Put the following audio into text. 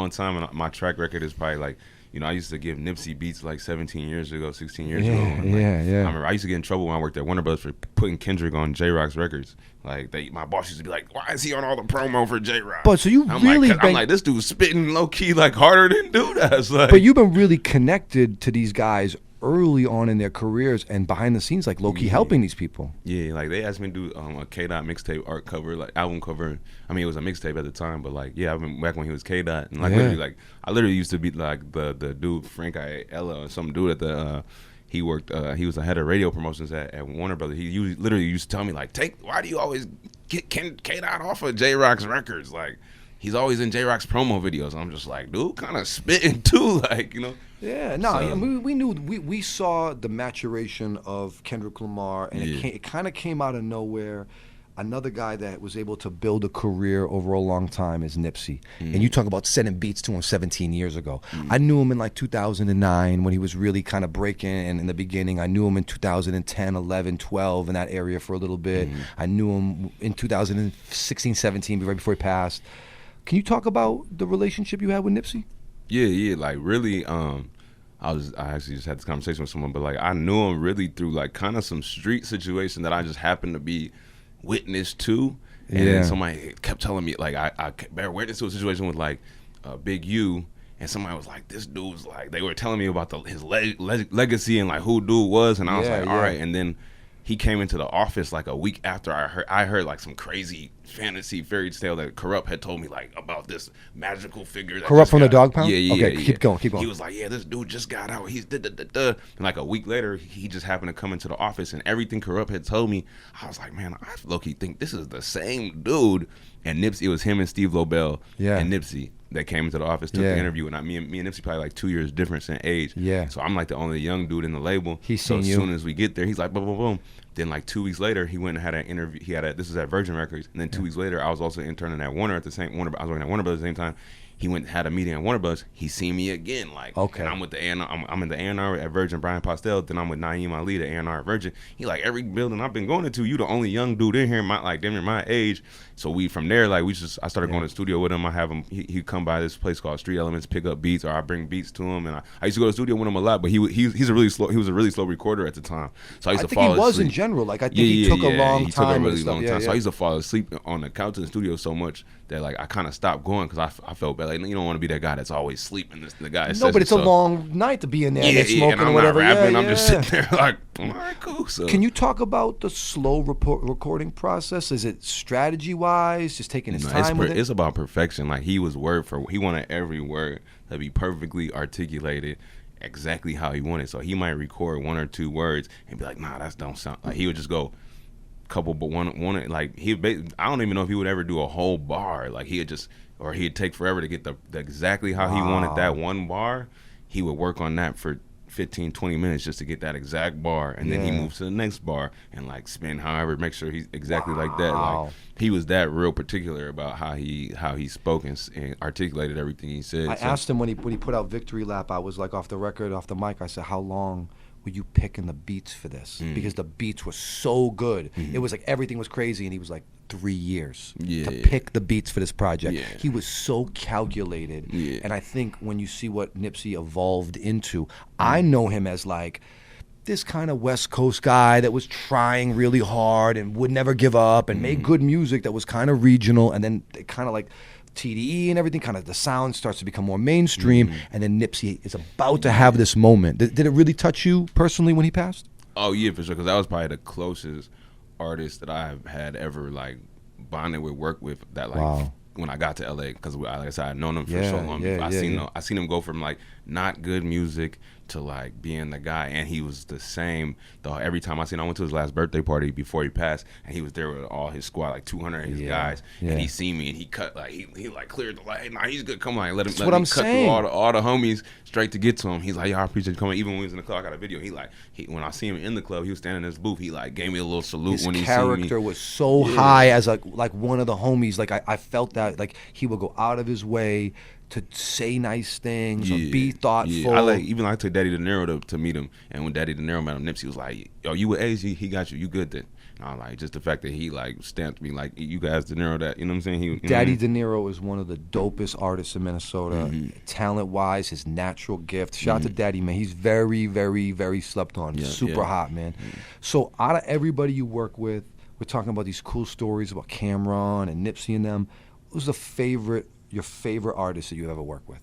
long time, and my track record is probably like, you know, I used to give Nipsey beats like 17 years ago, 16 years ago. And like, I remember I used to get in trouble when I worked at Warner Bros. For putting Kendrick on J-Rock's records. Like, my boss used to be like, why is he on all the promo for J-Rock? But so I'm like, this dude's spitting low-key like harder than dude. Like, but you've been really connected to these guys early on in their careers and behind the scenes, like low-key helping these people. Yeah, like they asked me to do a K-Dot mixtape art cover, like album cover. I mean, it was a mixtape at the time, but like, yeah, I've been back when he was K-Dot. And like, I literally used to be like the dude, Frank Ella, or some dude at the, he worked, he was the head of radio promotions at Warner Brothers. He literally used to tell me like, why do you always get K-Dot off of J-Rock's records? Like, he's always in J-Rock's promo videos. And I'm just like, dude, kind of spitting too, like, you know. Yeah, no, so, I mean, we knew, we saw the maturation of Kendrick Lamar, and it kind of came out of nowhere. Another guy that was able to build a career over a long time is Nipsey. And you talk about sending beats to him 17 years ago. I knew him in like 2009 when he was really kind of breaking, and in the beginning. I knew him in 2010, 11, 12, in that area for a little bit. I knew him in 2016, 17, right before he passed. Can you talk about the relationship you had with Nipsey? Yeah, like really, I actually just had this conversation with someone, but like I knew him really through like kind of some street situation that I just happened to be witness to, and then somebody kept telling me like I bear witness to a situation with like Big U, and somebody was like, this dude's like, they were telling me about his legacy and like who dude was, and I was like, all right, and then he came into the office like a week after I heard like some crazy fantasy fairy tale that Corrupt had told me like about this magical figure. Corrupt from the Dog Pound? Yeah. Okay, keep going. He was like, yeah, this dude just got out. He's And like a week later, he just happened to come into the office, and everything Corrupt had told me, I was like, man, I low-key think this is the same dude. And Nipsey, it was him and Steve Lobel and Nipsey that came into the office, took the interview, and me and Nipsey probably like 2 years difference in age. Yeah. So I'm like the only young dude in the label. So as soon as we get there, he's like, boom, boom, boom. Then like 2 weeks later, he went and had an interview. This is at Virgin Records, and then 2 weeks later, I was also interning at Warner at the same Warner. I was working at Warner Brothers at the same time. He went and had a meeting at Warner Bros. He seen me again, like, and I'm with the A&R, I'm in the A&R at Virgin, Brian Postel. Then I'm with Naeem Ali, the A&R at Virgin. He like, every building I've been going into, you the only young dude in here, my age. So we from there, like, I started going to the studio with him. I have him, he'd come by this place called Street Elements, pick up beats, or I bring beats to him. And I used to go to the studio with him a lot, but he was a really slow recorder at the time. So I used to fall asleep. He was in general, like, I think he took a long time. He took a really long time. So I used to fall asleep on the couch in the studio so much that like I kind of stopped going because I felt bad. Like, you don't want to be that guy that's always sleeping. The guy. No, but it's a long night to be in there and smoking and I'm or whatever. Not rapping. I'm just sitting there like, all right, cool. So. Can you talk about the slow recording process? Is it strategy wise, just taking his time with it? It's about perfection. Like he wanted every word to be perfectly articulated exactly how he wanted. So he might record 1 or 2 words and be like, nah, that don't sound like. He would just go couple, but one like I don't even know if he would ever do a whole bar. Like he'd take forever to get the exactly how he wanted that one bar. He would work on that for 15, 20 minutes just to get that exact bar, and then he moves to the next bar and like spin make sure he's exactly like that. Like he was that real particular about how he spoke and articulated everything he said. I asked him when he put out Victory Lap, I was like off the mic, I said, how long were you picking the beats for this? Because the beats were so good. It was like everything was crazy, and he was like 3 years to pick the beats for this project. He was so calculated. And I think when you see what Nipsey evolved into, I know him as like this kind of West Coast guy that was trying really hard and would never give up and made good music that was kind of regional, and then kind of like TDE and everything, kind of the sound starts to become more mainstream, and then Nipsey is about to have this moment. Did it really touch you personally when he passed? Oh yeah, for sure, because that was probably the closest artist that I've had ever like bonded with, work with, that like when I got to LA, because like I said, I'd known him for so long. I seen him go from like not good music to like being the guy, and he was the same though. Every time I went to his last birthday party before he passed, and he was there with all his squad, like 200 of his guys, and he seen me and he cut like he like cleared the light. Hey, nah, he's good. Come on, let him cut through all the homies straight to get to him. He's like, yo, I appreciate you coming. Even when he was in the club, I got a video. When I see him in the club, he was standing in his booth. He like gave me a little salute when he seen me. His character was so high as like one of the homies. Like I felt that like he would go out of his way to say nice things or be thoughtful. I took Daddy De Niro to meet him, and when Daddy De Niro met him, Nipsey was like, yo, you with A's, he got you good then. I like just the fact that he like stamped me like, you guys De Niro that, you know what I'm saying? He, Daddy De Niro is one of the dopest artists in Minnesota. Talent wise, his natural gift. Shout out to Daddy, man. He's very, very, very slept on. Super hot, man. So out of everybody you work with, we're talking about these cool stories about Cameron and Nipsey and them. Who's your favorite artist that you ever worked with?